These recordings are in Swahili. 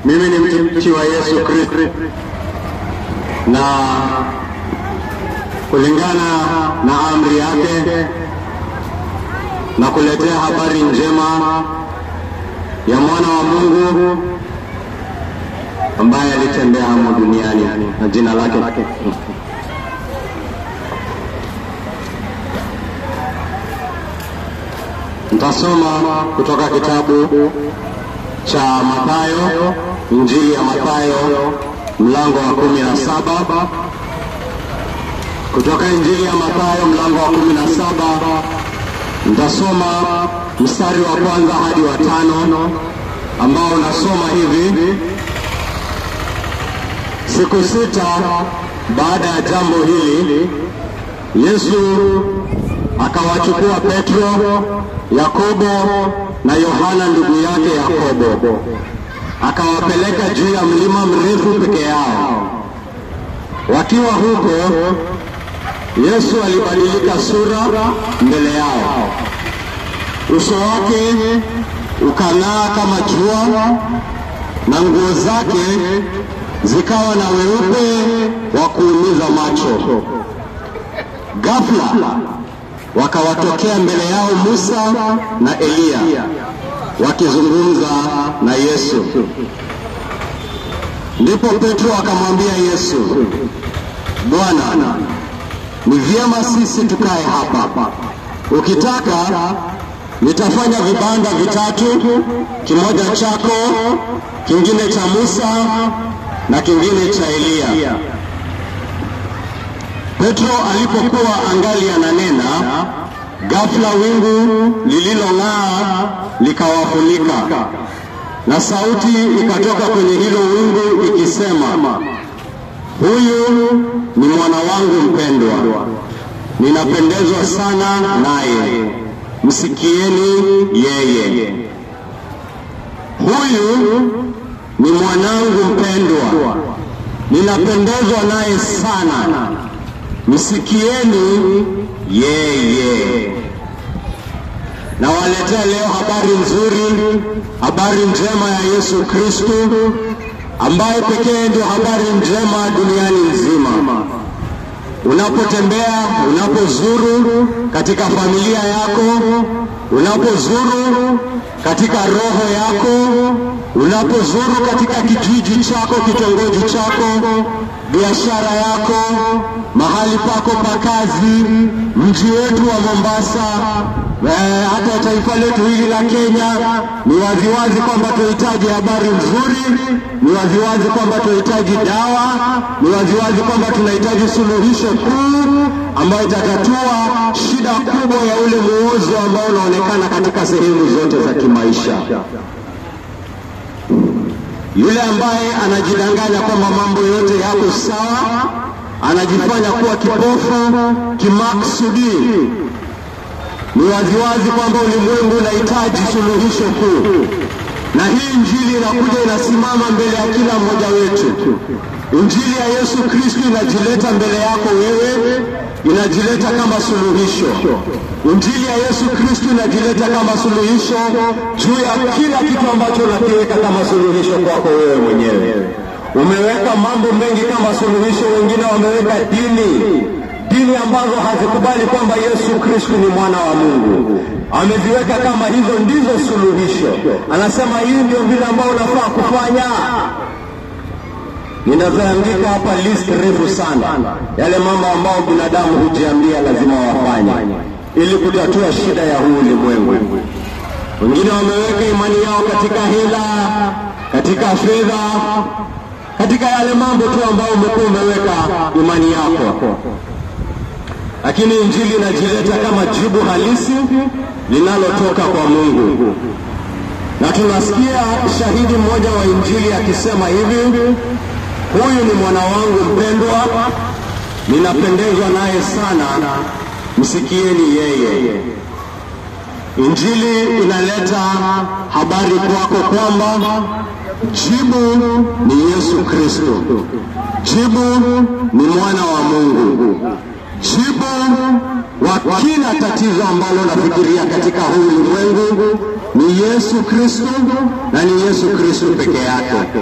Mimi ni mtumishi wa Yesu Kristo, na kulingana na amri yake na kuletea habari njema ya mwana wa Mungu ambaye alitembea humu duniani, na jina lake nitasoma kutoka kitabu cha Mathayo, Injili ya Mathayo mlango wa 17. Kutoka Injili ya Mathayo mlango wa 17 nitasoma mstari wa kwanza hadi wa 5, ambao unasoma hivi: siku 6 baada ya jambo hili, Yesu akawachukua Petro, Yakobo na Yohana ndugu yake Yakobo, akawapeleka juu ya mlima mrefu peke yao. Wakiwa huko, Yesu alibadilika sura mbele yao. Uso wake ukang'aa kama jua, na nguo zake zikawa na weupe wa kuumiza macho. Ghafla wakawatokea mbele yao Musa na Elia wakizungumza na Yesu. Ndipo Petro akamwambia Yesu, Bwana, ni vyema sisi tukae hapa. Ukitaka nitafanya vibanda vitatu, kimoja chako, kingine cha Musa na kingine cha Elia. Petro alipokuwa angali ananena, ghafla wingu lililong'aa likawafunika, na sauti ikatoka kwenye hilo wingu ikisema, huyu ni mwana wangu mpendwa, ninapendezwa sana naye, msikieni yeye. Huyu ni mwanangu mpendwa, ninapendezwa naye sana, msikieni yeye. Na waletea leo habari nzuri, habari njema ya Yesu Kristo, ambaye pekee ndio habari njema duniani nzima. Unapotembea, unapozuru katika familia yako, unapozuru katika roho yako, unapozuru katika kijiji chako, kitongoji chako, biashara yako, mahali pako pa kazi, mji wetu wa Mombasa, hata taifa letu hili la Kenya, ni waziwazi kwamba tunahitaji habari nzuri, ni waziwazi kwamba tunahitaji dawa, ni waziwazi kwamba tunahitaji suluhisho kuu ambayo itatatua shida kubwa ya ule muozo ambao unaonekana katika sehemu zote za kimaisha. Yule ambaye anajidanganya kwamba mambo yote yako sawa, anajifanya kuwa kipofu kimaksudi. Ni waziwazi kwamba ulimwengu unahitaji suluhisho kuu, na hii Injili inakuja inasimama mbele ya kila mmoja wetu. Injili ya Yesu Kristo inajileta mbele yako wewe, inajileta kama suluhisho. Injili ya Yesu Kristo inajileta kama suluhisho juu ya kila kitu ambacho unakiweka kama suluhisho kwako wewe mwenyewe. Umeweka mambo mengi kama suluhisho, wengine wameweka dini ambazo hazikubali kwamba Yesu Kristo ni mwana wa Mungu. Ameziweka kama hizo ndizo suluhisho. Anasema hii ndio vile ambao unafaa kufanya. Ninazoandika hapa list refu sana, yale mambo ambao binadamu hujiambia lazima wafanye ili kutatua shida ya huu ulimwengu. Wengine wameweka imani yao katika hela, katika fedha, katika yale mambo tu ambao umeweka imani yako. Lakini Injili inajileta kama jibu halisi linalotoka kwa Mungu. Na tunasikia shahidi mmoja wa Injili akisema hivi, huyu ni mwana wangu mpendwa, ninapendezwa naye sana, msikieni yeye. Injili inaleta habari kwako kwamba jibu ni Yesu Kristo. Jibu ni mwana wa Mungu. Jibu wa kila tatizo ambalo nafikiria katika huu ulimwengu ni Yesu Kristo, na ni Yesu Kristo peke yake.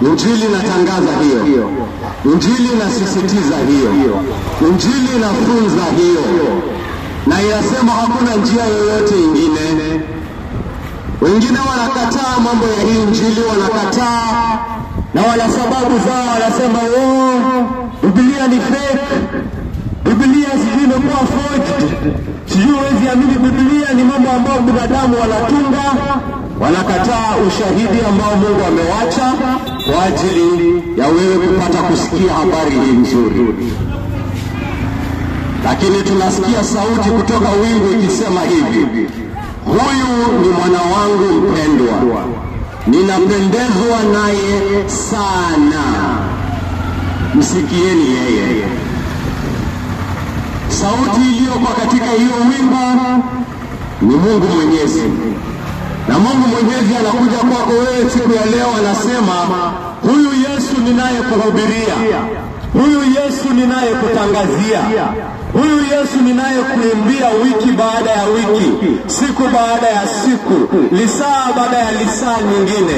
Injili inatangaza hiyo, Injili inasisitiza hiyo, Injili inafunza hiyo, na inasema hakuna njia yoyote ingine. Wengine wanakataa mambo ya hii Injili, wanakataa na wala sababu zao, wanasema Biblia ni fake, Biblia sijui imekuwa forged, sijui huwezi amini Biblia, ni mambo ambayo binadamu wanatunga. Wanakataa ushahidi ambao Mungu amewacha kwa ajili ya wewe kupata kusikia habari hii nzuri. Lakini tunasikia sauti kutoka wingu ikisema hivi: huyu ni mwana wangu mpendwa, ninapendezwa naye sana, msikieni yeye. Sauti iliyokuwa katika hiyo wingu ni Mungu Mwenyezi, na Mungu Mwenyezi anakuja kwako wewe siku ya leo, anasema huyu Yesu ninayekuhubiria, huyu Yesu ninayekutangazia, huyu Yesu ninayekuimbia wiki baada ya wiki, siku baada ya siku, lisaa baada ya lisaa nyingine,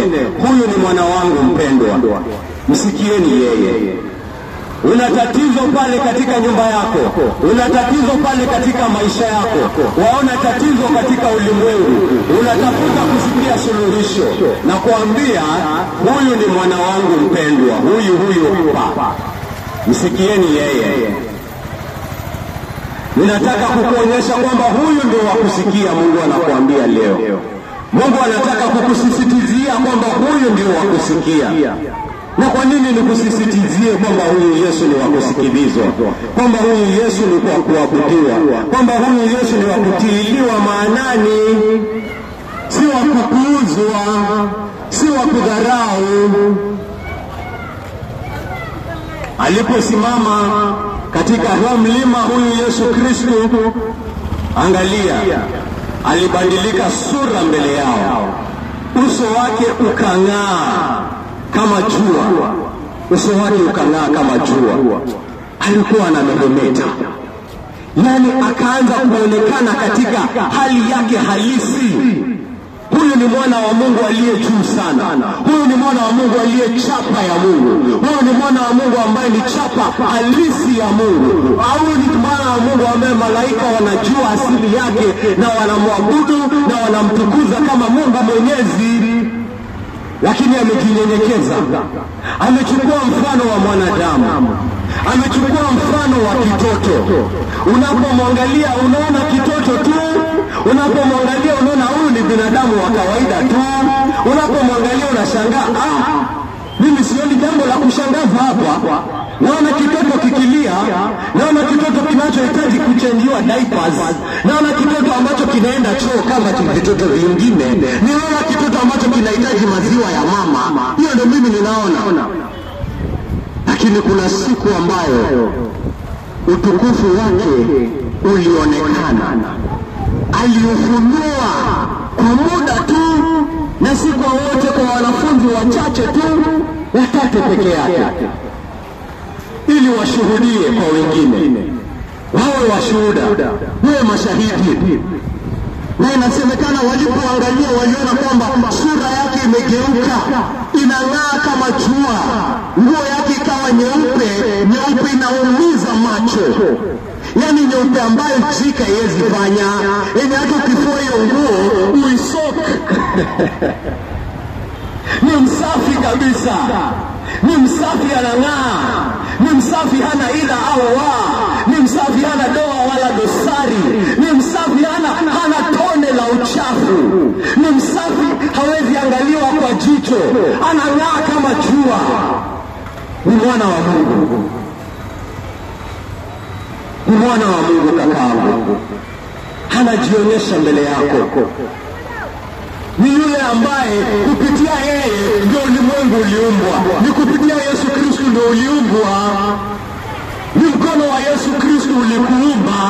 huyu ni mwana wangu mpendwa, msikieni yeye. Una tatizo pale katika nyumba yako, una tatizo pale katika maisha yako, waona tatizo katika ulimwengu, unatafuta kusikia suluhisho, na kuambia huyu ni mwana wangu mpendwa, huyu hapa, msikieni yeye. Ninataka kukuonyesha kwamba huyu ndio wa kusikia. Mungu anakuambia leo, Mungu anataka kukusisitizia kwamba huyu ndio wa kusikia. Na kwa nini nikusisitizie kwamba huyu Yesu ni wa kusikilizwa, kwamba huyu Yesu ni kwa kuabudiwa, kwamba huyu Yesu ni wa kutiiliwa maanani, si wa kupuuzwa, si wa kudharau. Aliposimama katika huo mlima huyu Yesu Kristo, angalia, alibadilika sura mbele yao, uso wake ukang'aa kama jua, uso wake ukang'aa kama jua. Alikuwa anameremeta, yani akaanza kuonekana katika hali yake halisi. Huyu ni mwana wa Mungu aliye juu sana, huyu ni mwana wa Mungu aliye chapa ya Mungu, huyu ni mwana wa Mungu ambaye ni chapa halisi ya Mungu, au ni mwana wa Mungu ambaye malaika wanajua asili yake na wanamwabudu na wanamtukuza kama Mungu Mwenyezi. Lakini amejinyenyekeza, amechukua mfano wa mwanadamu, amechukua mfano wa kitoto. Unapomwangalia unaona kitoto tu, unapomwangalia unaona huyu ni binadamu wa kawaida tu, unapomwangalia unashangaa, mimi sioni jambo la kushangaza hapa. Naona kitoto kikilia, naona kitoto kinachohitaji kuchangiwa diapers, naona kitoto ambacho kinaenda choo kama vitoto vingine, naona kitoto ambacho kinahitaji maziwa ya mama. Hiyo ndio mimi ninaona. Lakini kuna siku ambayo utukufu wake ulionekana, aliufunua kwa muda tu, na si kwa wote, kwa wanafunzi wachache tu, watatu peke yake, ili washuhudie kwa wengine, wawe washuhuda, wawe mashahidi. Na inasemekana walipoangalia waliona kwamba sura yake imegeuka, inang'aa kama jua, nguo yake ikawa nyeupe inaumiza macho, yani nyeupe ambayo jika haiwezi fanya, yani hata ukifua hiyo nguo uisoke. Ni msafi kabisa, ni msafi, anang'aa, ni msafi, hana ila au ni msafi, hana doa wala dosari, ni msafi, hana tone la uchafu, ni msafi, hawezi angaliwa kwa jicho, anang'aa kama jua. Ni mwana wa Mungu, ni mwana wa Mungu kakaangu, anajionyesha mbele yako. Ni yule ambaye kupitia yeye ndio ulimwengu uliumbwa, ni kupitia Yesu Kristo ndio uliumbwa. Ni mkono wa Yesu Kristo ulikuumba,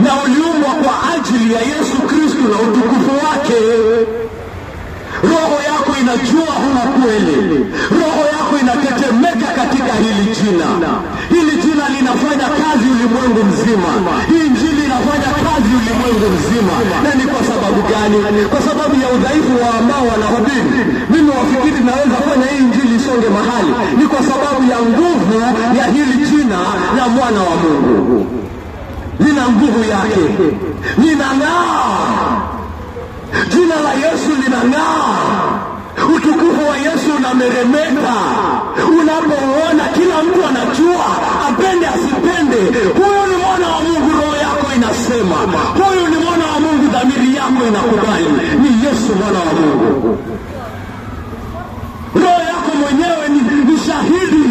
na uliumbwa kwa ajili ya Yesu Kristo na utukufu wake. Roho yako inajua huna kweli, roho yako inatetemeka katika hili jina. Hili jina linafanya kazi ulimwengu mzima. Hii inafanya kazi ulimwengu mzima. Na ni kwa sababu gani? Kwa sababu ya udhaifu wa ambao wanahubiri. Mimi wafikiri naweza fanya hii injili isonge mahali. Ni kwa sababu ya nguvu ya hili jina la mwana wa Mungu. Lina nguvu yake. Linang'aa. Jina la Yesu linang'aa. Utukufu wa Yesu unameremeta. Unapoona kila mtu anajua, apende asipende, huyu ni mwana wa Mungu. Roho yako inasema huyu ni mwana wa Mungu, dhamiri yako inakubali ni Yesu mwana wa Mungu. Roho yako mwenyewe ni shahidi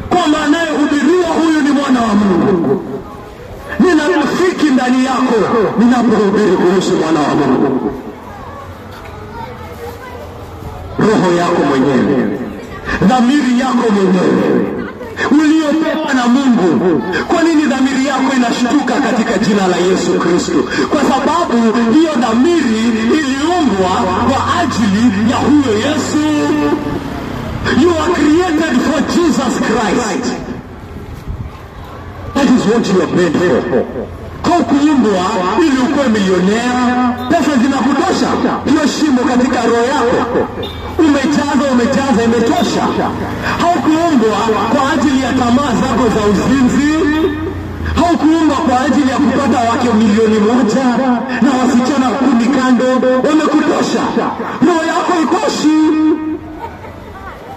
kwamba anayehubiriwa huyu ni mwana wa Mungu. Nina rafiki ndani yako ninapohubiri kuhusu mwana wa Mungu. Roho yako mwenyewe, dhamiri yako mwenyewe uliopewa na Mungu. Kwa nini dhamiri yako inashtuka katika jina la Yesu Kristo? Kwa sababu hiyo dhamiri iliumbwa kwa ajili ya huyo Yesu. You are created for Jesus Christ. That is what you are made for. Haukuumbwa ili ukuwe milionea. Pesa zinakutosha. Hiyo shimo katika roho yako umejaza imetosha. Haukuumbwa kwa ajili ya tamaa zako za uzinzi. Haukuumbwa kwa ajili ya kupata wake 1,000,000 na wasichana 10 kando. Wamekutosha. Roho yako ikoshi.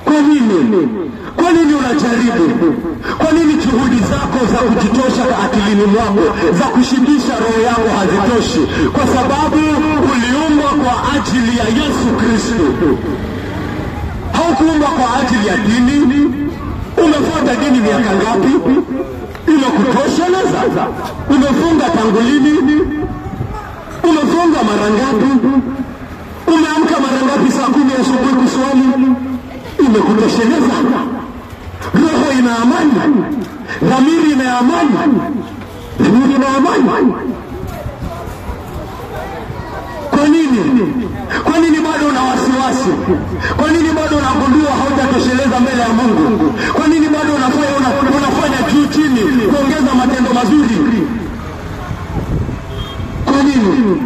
Kwa nini? Kwa nini unajaribu? Kwa nini juhudi zako za kujitosha akilini mwako, za kushibisha roho yako hazitoshi? Kwa sababu uliumbwa kwa ajili ya Yesu Kristo. Haukuumbwa kwa ajili ya dini. Umefuata dini miaka ngapi? Imekutosheleza? Umefunga tangu lini? Umefunga mara ngapi? Umeamka mara ngapi saa 10 asubuhi kuswali? Imekutosheleza? Roho ina amani, dhamiri ina amani, dhamiri ina amani. Kwa nini? Kwa nini bado una wasiwasi? Kwa nini bado unagundua haujatosheleza mbele ya Mungu? Kwa nini bado unafanya juu chini kuongeza matendo mazuri? Kwa nini?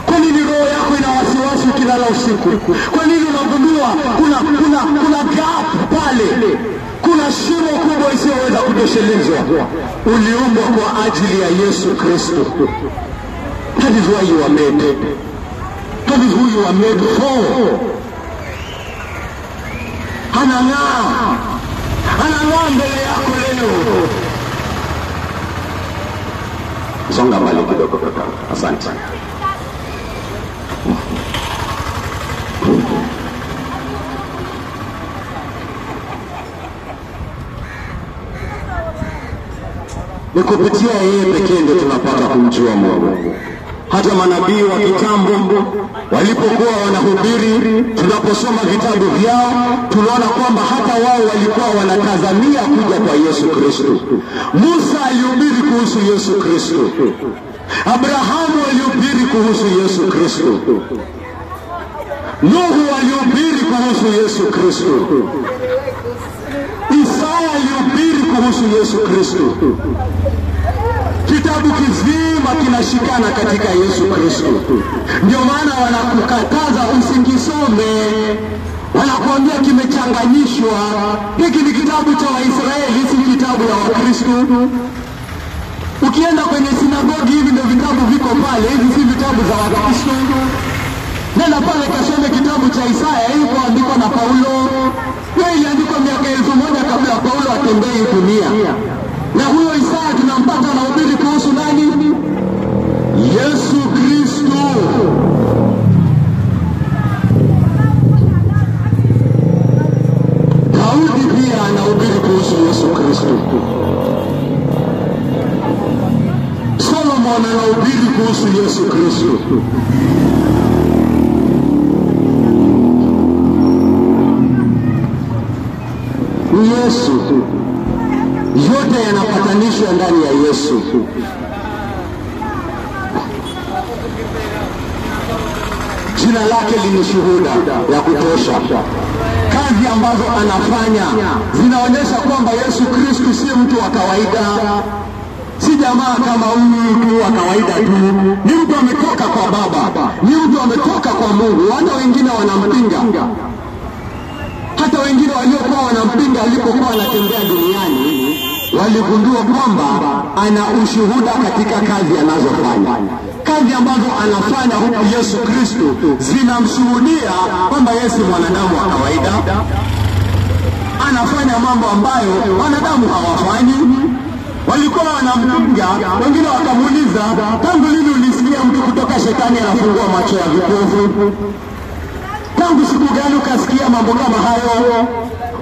Kwa nini roho yako ina wasiwasi ukilala usiku? Kwa nini unagundua kuna gap pale? Kuna shimo kubwa isiyoweza kutoshelezwa. Uliumbwa kwa ajili ya Yesu Kristo. That is why you are made. That is who you are made for. Anang'aa mbele yako leo. Songa mbali kidogo kaka. Asante. Ni kupitia yeye pekee ndio tunapata kumjua Mungu. Hata manabii wa kitambo walipokuwa wanahubiri, tunaposoma vitabu vyao tunaona kwamba hata wao walikuwa wanatazamia kuja kwa Yesu Kristo. Musa alihubiri kuhusu Yesu Kristo. Abrahamu alihubiri kuhusu Yesu Kristo. Nuhu alihubiri kuhusu Yesu Kristo. Isaya alihubiri kuhusu Yesu Kristo. Kitabu kizima kinashikana katika Yesu Kristo. Ndio maana wanakukataza usikisome. Wanakuambia kimechanganyishwa. Hiki ni kitabu cha Waisraeli, si kitabu ya Wakristo. Ukienda kwenye sinagogi, hivi ndio vitabu viko pale. Hivi si vitabu za Wakristo. Nenda pale kasome kitabu cha Isaya, iko andikwa na Paulo. Yeye iliandikwa miaka 1000 kabla Paulo atembee dunia. Na huyo Isaya tunampata anahubiri kuhusu nani? Yesu Kristo. Daudi pia anahubiri kuhusu Yesu Kristo. Solomon anahubiri kuhusu Yesu Kristo. Yesu, yote yanapatanishwa ndani ya Yesu. Jina lake lina shuhuda ya kutosha. Kazi ambazo anafanya zinaonyesha kwamba Yesu Kristo si mtu wa kawaida. Si jamaa kama huyu wa kawaida tu, ni mtu ametoka kwa Baba, ni mtu ametoka kwa Mungu. Hata wengine wanampinga, hata wengine waliokuwa wanampinga alipokuwa anatembea duniani waligundua kwamba ana ushuhuda katika kazi anazofanya. Kazi ambazo anafanya huku Yesu Kristo zinamshuhudia kwamba Yesu mwanadamu wa kawaida, anafanya mambo ambayo wanadamu hawafanyi. Walikuwa wanampinga, wengine wakamuuliza, tangu lini ulisikia mtu kutoka shetani anafungua macho ya vipofu? Tangu siku gani ukasikia mambo kama hayo?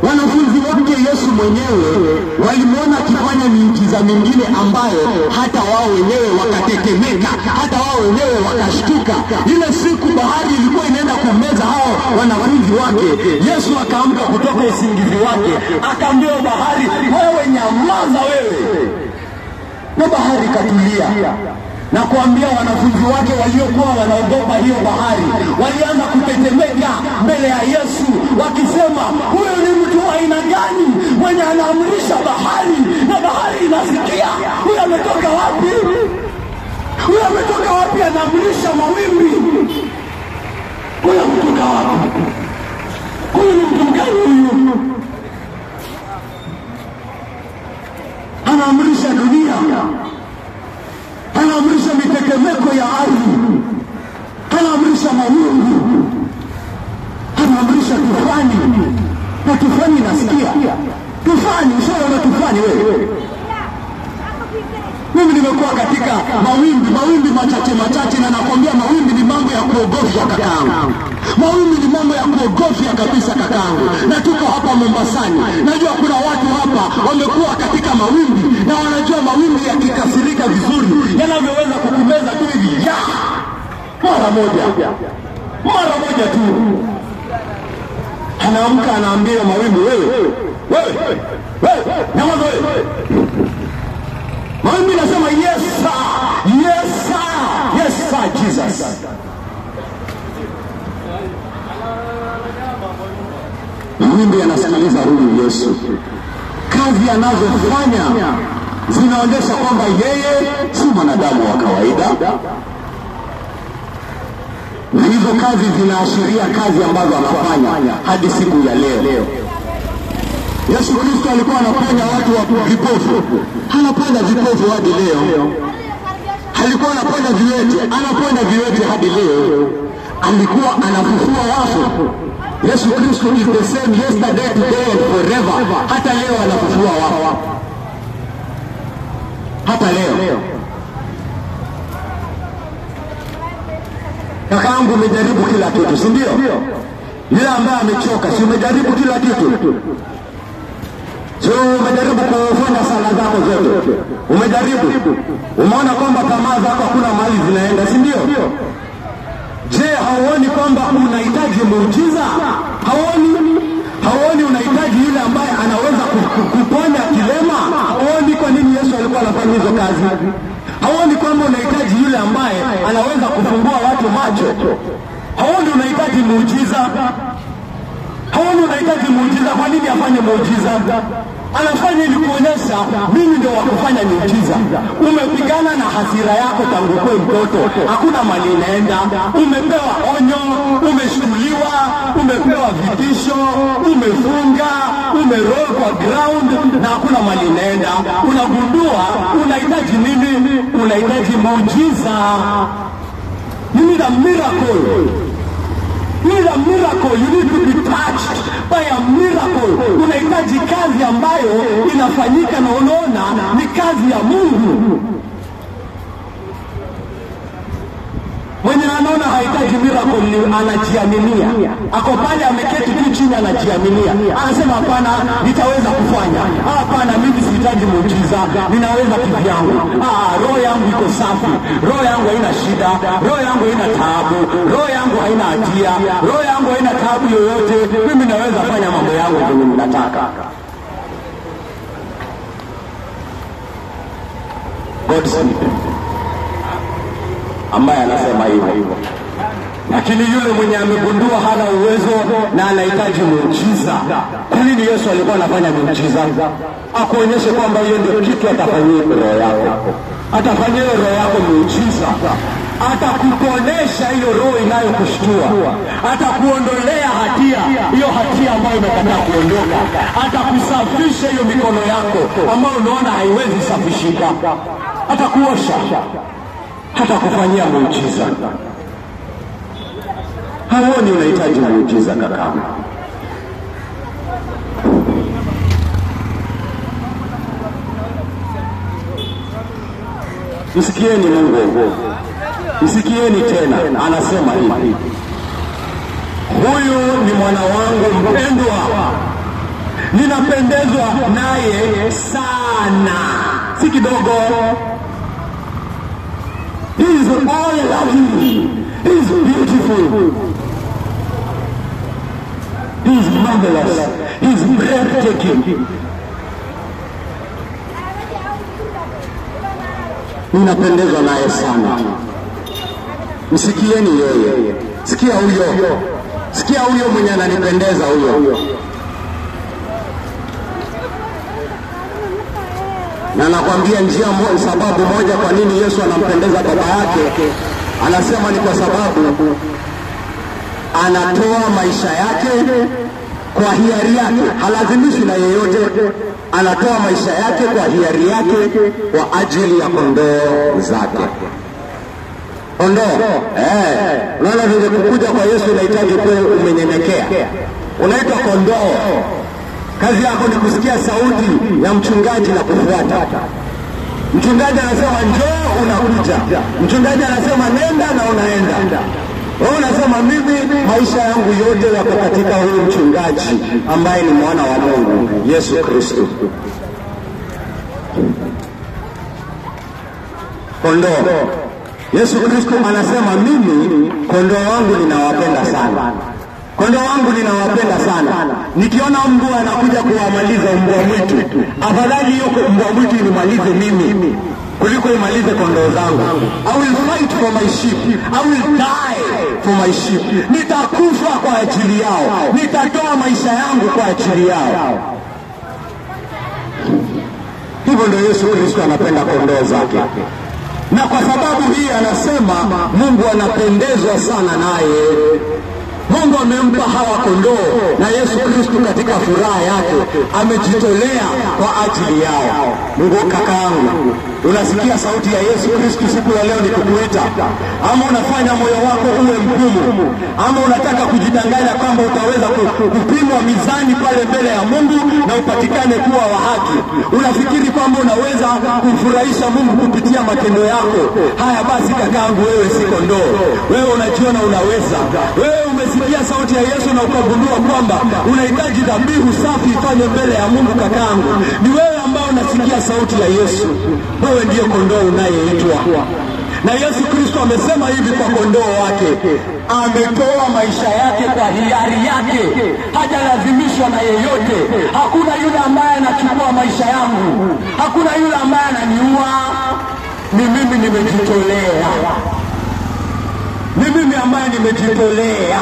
Wanafunzi wake Yesu mwenyewe walimuona akifanya miujiza mingine ambayo hata wao wenyewe wakatetemeka, hata wao wenyewe wakashtuka. Ile siku bahari ilikuwa inaenda kumeza hao wanafunzi wake, Yesu akaamka kutoka usingizi wake, akaambia bahari, wewe nyamaza wewe, na bahari katulia. Na kuambia wanafunzi wake waliokuwa wanaogopa hiyo bahari, walianza kutetemeka mbele ya Yesu wakisema, huyu ni mtu wa aina gani mwenye anaamrisha bahari na bahari inasikia? Huyu ametoka wapi? Huyu ametoka wapi anaamrisha mawimbi? Huyu ametoka wapi? Huyu ni mtu gani huyu? Anaamrisha dunia, anaamrisha mitetemeko ya ardhi, anaamrisha mawingu, anaamrisha tufani, na tufani inasikia. Tufani, ushaona tufani wewe? Mimi nimekuwa katika mawimbi machache, na nakwambia mawimbi ni mambo ya kuogofya kakaangu. Mawimbi ni mambo ya kuogofya kabisa kakaangu. Na tuko hapa Mombasani, najua kuna watu hapa wamekuwa katika mawimbi, na wanajua mawimbi yakikasirika vizuri yanavyoweza kukumeza tu hivi mara moja tu. Anaamka anaambia mawimbi, wewe nyamaza wewe. Mawimbi nasema yes sir Jesus. Mawimbi anasikiliza huyu Yesu. Kazi anazofanya zinaonyesha kwamba yeye si mwanadamu wa kawaida, na hizo kazi zinaashiria kazi ambazo anafanya hadi siku ya leo. Yesu Kristo alikuwa anaponya watu wa vipofu, anaponya vipofu hadi leo. Alikuwa anaponya viwete hadi leo. Alikuwa anafufua wafu. Yesu Kristo is the same yesterday, today and forever. Hata leo anafufua wafu. Hata leo. Kakaangu, umejaribu kila kitu, si ndio? Yule ambaye amechoka, si umejaribu kila kitu? Sio umejaribu kufanya sala zako zote? Umejaribu. Umeona kwamba tamaa zako hakuna mahali zinaenda, si ndio? Je, hauoni kwamba unahitaji muujiza? Hauoni unahitaji yule ambaye anaweza kuponya kilema? Hauoni kwa nini Yesu alikuwa anafanya hizo kazi? Hauoni kwamba unahitaji yule ambaye anaweza kufungua watu macho? Hauoni unahitaji muujiza? Hauoni unahitaji muujiza? Kwa nini afanye muujiza? Anafanya ili kuonyesha mimi ndio wa kufanya muujiza. Umepigana na hasira yako tangu kwa mtoto, hakuna mali inaenda. Umepewa onyo, umeshtuliwa, umepewa vitisho, umefunga, umeroll kwa ground na hakuna mali inaenda. Unagundua unahitaji nini? Unahitaji muujiza. You need a miracle. You need a miracle. You need to be touched by a miracle. Unahitaji kazi ambayo inafanyika na unaona ni kazi ya Mungu. Mwenye anaona hahitaji miracle ni anajiaminia. Ako pale ameketi tu chini anajiaminia. Anasema hapana, nitaweza kufanya. Hapana, mimi sihitaji muujiza, ninaweza kivyangu. Roho yangu iko safi. Roho yangu haina shida. Roho yangu haina taabu. Roho yangu haina hatia. Roho yangu haina taabu yoyote. Mimi naweza fanya mambo yangu vile ninataka. God speak. Ambaye anasema hivyo. Lakini yule mwenye amegundua hana uwezo na anahitaji muujiza, kwa nini Yesu alikuwa anafanya muujiza? Akuonyeshe kwamba hiyo ndio kitu atafanyia roho yako. Atafanyia roho yako muujiza. Atakuponesha hiyo roho inayokushtua. Atakuondolea hatia, hiyo hatia ambayo imekataa kuondoka. Atakusafisha hiyo mikono yako ambayo unaona haiwezi safishika. Atakuosha. Atakufanyia muujiza. Hauoni unahitaji muujiza kaka? Msikieni Mungu. Msikieni tena, anasema hivi: huyu ni mwana wangu mpendwa, ninapendezwa naye sana. Si kidogo. He is all lovely. He is beautiful. He is marvelous. He is breathtaking. Ninapendezwa naye sana. Msikieni yeye. Sikia huyo. Sikia huyo mwenye ananipendeza huyo. Na nakwambia sababu moja kwa nini Yesu anampendeza baba yake. Anasema ni kwa sababu anatoa maisha yake kwa hiari yake. Halazimishwi na yeyote. Anatoa maisha yake kwa hiari yake kwa ajili ya kondoo zake. Kondoo. Unaona vile kukuja kwa Yesu inahitaji kuwa umenyenyekea. Unaitwa kondoo. Kazi yako ni kusikia sauti ya mchungaji na kufuata. Mchungaji anasema njoo, unakuja. Mchungaji anasema nenda, na unaenda. Wewe unasema mimi maisha yangu yote yako katika huyu mchungaji ambaye ni mwana wa Mungu, Yesu Kristo. Kondoo. Yesu Kristo anasema mimi kondoo wangu ninawapenda sana. Kondoo wangu ninawapenda sana. Nikiona mbwa anakuja kuwamaliza mbwa mwitu, afadhali yuko mbwa mwitu inimalize mimi kuliko imalize kondoo zangu. I will fight for my sheep. I will die for my sheep. Nitakufa kwa ajili yao. Nitatoa maisha yangu kwa ajili yao. Hivyo ndio Yesu Kristo anapenda kondoo zake. Na kwa sababu hii anasema Mungu anapendezwa sana naye. Mungu amempa hawa kondoo, na Yesu Kristo katika furaha yake amejitolea kwa ajili yao. Mungu kakaangu, unasikia sauti ya Yesu Kristo siku ya leo nikukuita? Ama unafanya moyo wako uwe mgumu? Ama unataka kujidanganya kwamba utaweza kupimwa mizani pale mbele ya Mungu na upatikane kuwa wa haki? Unafikiri kwamba unaweza kumfurahisha Mungu kupitia matendo yako? Haya basi kakaangu, wewe si kondoo. Wewe unajiona unaweza. Wewe umesikia sauti ya Yesu na ukagundua kwamba unahitaji dhabihu safi ifanye mbele ya Mungu kakaangu. Ni wewe ambao unasikia sauti ya Yesu. Wewe ndiye kondoo unayeitwa. Na Yesu Kristo amesema hivi kwa kondoo wake: ametoa maisha yake kwa hiari yake. Hajalazimishwa na yeyote. Hakuna yule ambaye anachukua maisha yangu. Hakuna yule ambaye ananiua. Ni mimi nimejitolea. Ni mimi ambaye nimejitolea.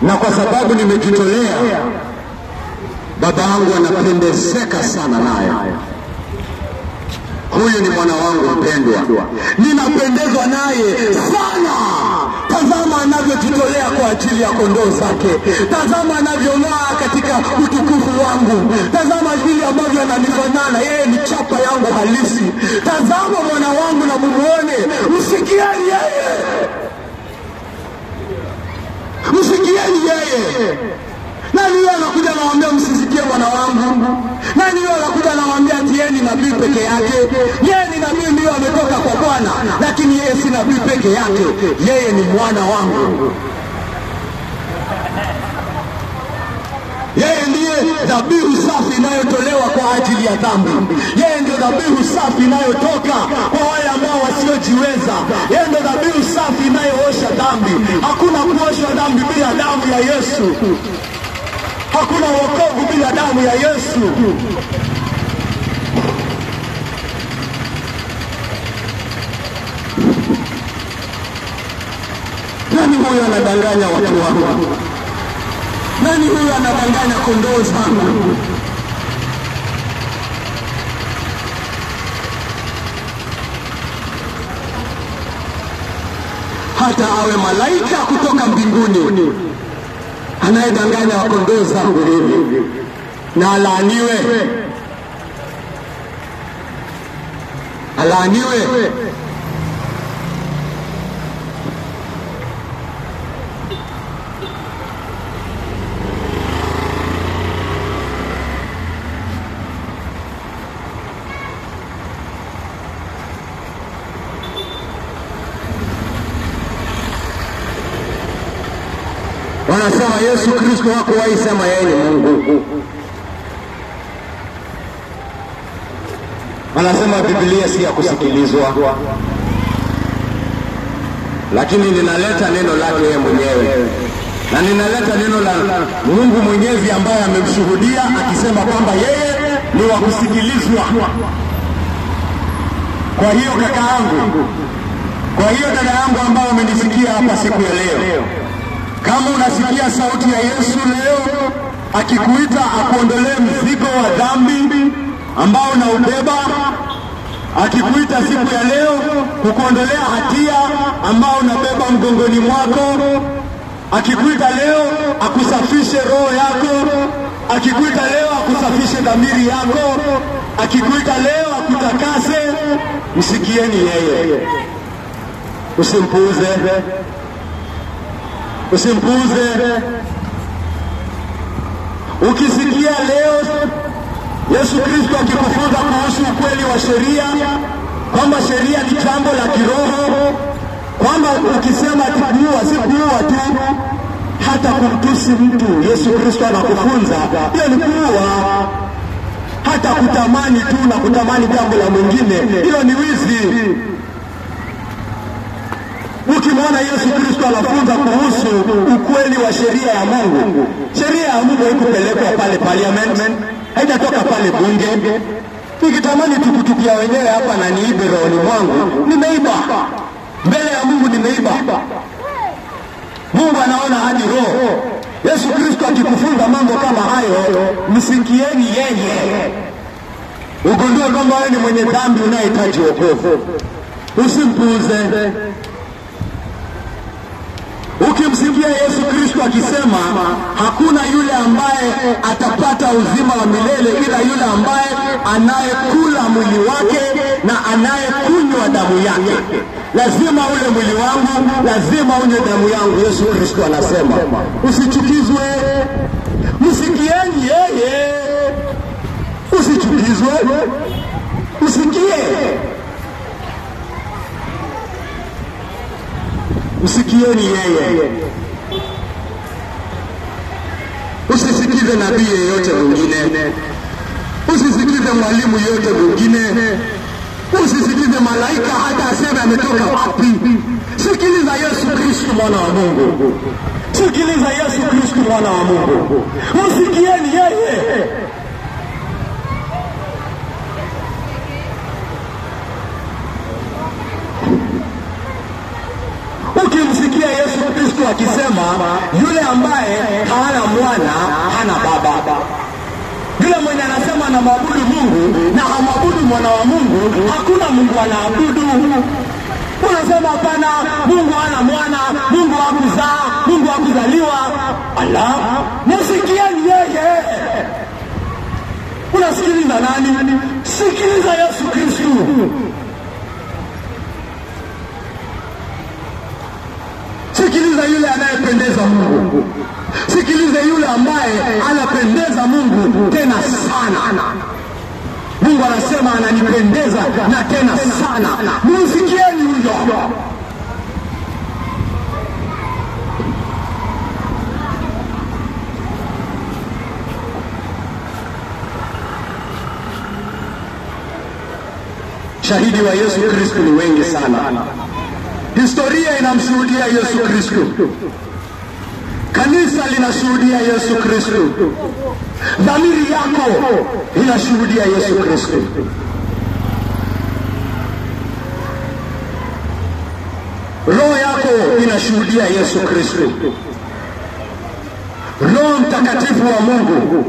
Na kwa sababu nimejitolea, baba yangu anapendezeka sana naye. Huyu ni mwana wangu mpendwa, ninapendezwa naye sana. Tazama anavyojitolea kwa ajili ya kondoo zake. Tazama anavyong'aa katika utukufu wangu. Tazama vile ambavyo ananifanana. Yeye ni chapa yangu halisi. Tazama mwana wangu na mumuone. Msikieni yeye. Msikieni yeye. Nani yeye anakuja anawaambia msisikie mwana wangu? Nani yeye anakuja anawaambia tieni nabii peke yake? Yeye ni nabii ndio ametoka kwa Bwana, lakini yeye si nabii peke yake. Yeye ni mwana wangu. Yeye ndiye dhabihu safi inayotolewa kwa ajili ya dhambi. Yeye ndio dhabihu safi inayotoka kwa wale ambao wasiojiweza. Yeye ndio dhabihu safi inayoosha dhambi. Hakuna kuoshwa dhambi bila damu ya Yesu. Hakuna wokovu bila damu ya Yesu. huyu anadanganya watu wangu? Nani huyu anadanganya kondoo zangu? Hata awe malaika kutoka mbinguni anayedanganya kondoo zangu hivi, na alaaniwe. Alaaniwe. Wanasema Yesu Kristo hakuwahi sema yeye ni Mungu. Wanasema Biblia si ya kusikilizwa, lakini ninaleta neno lake yeye mwenyewe, na ninaleta neno la Mungu Mwenyezi ambaye amemshuhudia akisema kwamba yeye ni wa kusikilizwa. Kwa hiyo kaka yangu, kwa hiyo dada yangu ambao umenisikia hapa siku ya leo, kama unasikia sauti ya Yesu leo akikuita akuondolee mzigo wa dhambi ambao unaubeba, akikuita siku ya leo kukuondolea hatia ambao unabeba mgongoni mwako, akikuita leo akusafishe roho yako, akikuita leo akusafishe dhamiri yako, akikuita leo akutakase, msikieni yeye. Usimpuuze. Usimpuuze. Ukisikia leo Yesu Kristo akikufunza kuhusu ukweli wa sheria, kwamba sheria ni jambo la kiroho, kwamba ukisema kuua si kuua tu, hata kumtusi mtu Yesu Kristo anakufunza hiyo ni kuua. Hata kutamani tu na kutamani jambo la mwingine, hiyo ni wizi. Ukimwona Yesu Kristo anafunza kuhusu ukweli wa sheria ya Mungu, sheria ya Mungu haikupelekwa pale parliament, haijatoka pale bunge. Nikitamani tukutukia wenyewe hapa na niibe rohoni mwangu, nimeiba. Mbele ya Mungu nimeiba. Mungu anaona hadi roho. Yesu Kristo akikufunza mambo kama hayo, msikieni yeye. Ugundue kwamba wewe ni mwenye dhambi unayehitaji wokovu. Usimpuuze. Ukimsikia Yesu Kristo akisema hakuna yule ambaye atapata uzima wa milele ila yule ambaye anayekula mwili wake na anayekunywa damu yake, lazima ule mwili wangu, lazima unywe damu yangu. Yesu Kristo anasema usichukizwe. Msikieni yeye. Usichukizwe. Usikie. Usikieni yeye. Usisikize nabii yeyote mwingine. Usisikize mwalimu yeyote mwingine. Usisikize malaika hata aseme ametoka wapi. Sikiliza Yesu Kristo mwana wa Mungu. Sikiliza Yesu Kristo mwana wa Mungu. Usikieni yeye. Ukimsikia Yesu Kristo akisema yule ambaye hana mwana hana baba, yule mwenye anasema anamwabudu Mungu na hamwabudu mwana wa Mungu, hakuna Mungu anaabudu. Unasema hapana, Mungu hana mwana, Mungu hakuzaa, Mungu hakuzaliwa. Allah, msikieni yeye. Unasikiliza nani? Sikiliza Yesu Kristo. Sikiliza yule anayependeza Mungu. Sikiliza yule ambaye anapendeza Mungu tena sana. Mungu anasema ananipendeza na tena sana. Msikieni huyo. Shahidi wa Yesu Kristo ni wengi sana. Historia inamshuhudia Yesu Kristo. Kanisa linashuhudia Yesu Kristo. Dhamiri yako inashuhudia Yesu Kristo. roho yako inashuhudia Yesu Kristo. Roho Mtakatifu wa Mungu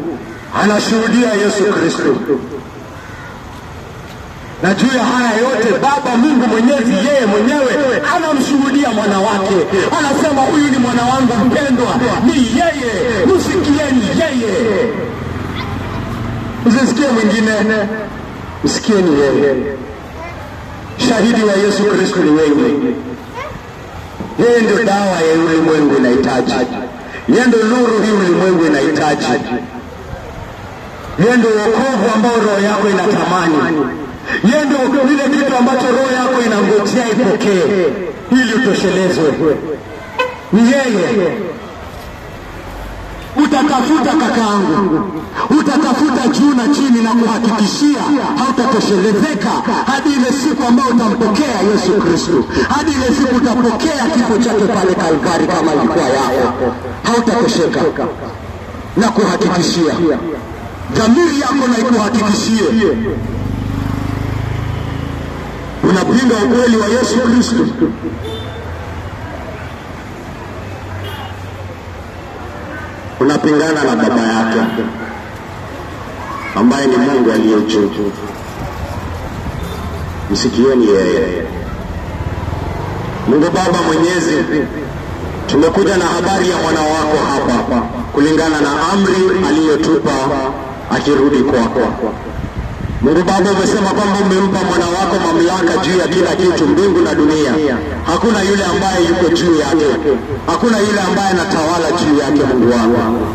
anashuhudia Yesu Kristo. Na juu ya haya yote Baba Mungu Mwenyezi yeye mwenyewe anamshuhudia mwana wake. Anasema huyu ni mwana wangu mpendwa, ni yeye, msikieni yeye. Usisikie mwingine, msikieni yeye. Shahidi wa Yesu Kristo ni wewe. Yeye ndio dawa ya ulimwengu inahitaji. Yeye ndio nuru hii ulimwengu inahitaji. Yeye ndio wokovu ambao roho yako inatamani. Yeye ndio vile kitu ambacho roho yako inangojea ipokee ili utoshelezwe. Ni yeye. Utatafuta kakaangu, utatafuta juu na chini, na kuhakikishia hautatoshelezeka hadi ile siku ambayo utampokea Yesu Kristo. Hadi ile siku utapokea kifo chake pale Kalvari kama ilikuwa yako, hautatosheka. Na kuhakikishia dhamiri yako na ikuhakikishie unapinga ukweli wa Yesu Kristo. Unapingana na baba yake ambaye ni Mungu aliye juu. Msikieni yeye. Mungu Baba Mwenyezi, tumekuja na habari ya mwana wako hapa kulingana na amri aliyotupa akirudi kwako. Mungu Baba, umesema kwamba umempa mwana wako mamlaka juu ya kila kitu, mbingu na dunia. Hakuna yule ambaye yuko juu yake, hakuna yule ambaye anatawala juu yake, Mungu wangu.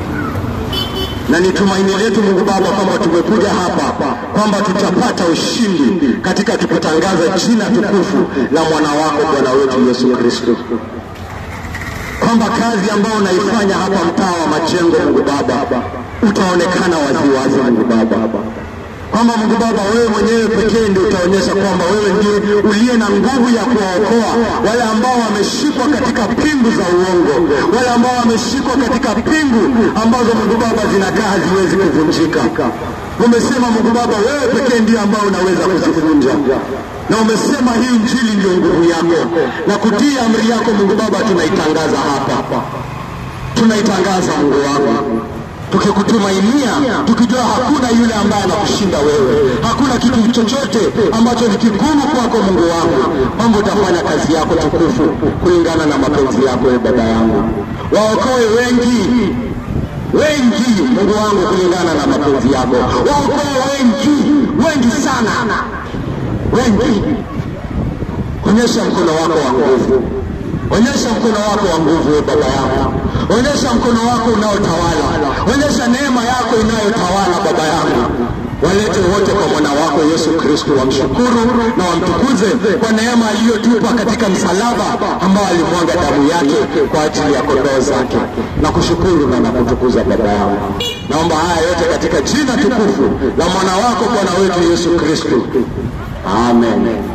Na ni tumaini letu Mungu Baba kwamba tumekuja hapa kwamba tutapata ushindi katika tukutangaza jina tukufu la mwana wako Bwana wetu Yesu Kristo. Kwamba kazi ambayo unaifanya hapa mtaa wa Majengo Mungu Baba utaonekana waziwazi Mungu Baba. Kwamba Mungu Baba wewe mwenyewe pekee ndio utaonyesha kwamba wewe ndiye uliye na nguvu ya kuwaokoa wale ambao wameshikwa katika pingu za uongo, wale ambao wameshikwa katika pingu ambazo Mungu Baba zinakaa haziwezi kuvunjika. Umesema Mungu Baba wewe pekee ndiye ambao unaweza kuzivunja. Na umesema hii injili ndio nguvu yako, na kutii amri yako Mungu Baba tunaitangaza hapa. Tunaitangaza Mungu wangu, tukikutumainia, tukijua hakuna yule ambaye anakushinda wewe. Hakuna kitu chochote ambacho ni kigumu kwako Mungu wangu. Mungu utafanya kazi yako tukufu kulingana na mapenzi yako Baba yangu. Waokoe wengi Mungu wangu kulingana na mapenzi yako. Waokoe wengi sana. Onyesha mkono wako wa nguvu. Onyesha mkono wako wa nguvu Baba yangu. Onyesha mkono wako unaotawala. Onyesha neema yako inayotawala Baba yangu. Walete wote kwa mwana wako Yesu Kristo, wamshukuru na wamtukuze kwa neema aliyotupa katika msalaba ambao alimwaga damu yake kwa ajili ya kondoo zake. Na kushukuru na kutukuza Baba yangu. Naomba haya yote katika jina tukufu la mwana wako Bwana wetu Yesu Kristo. Amen.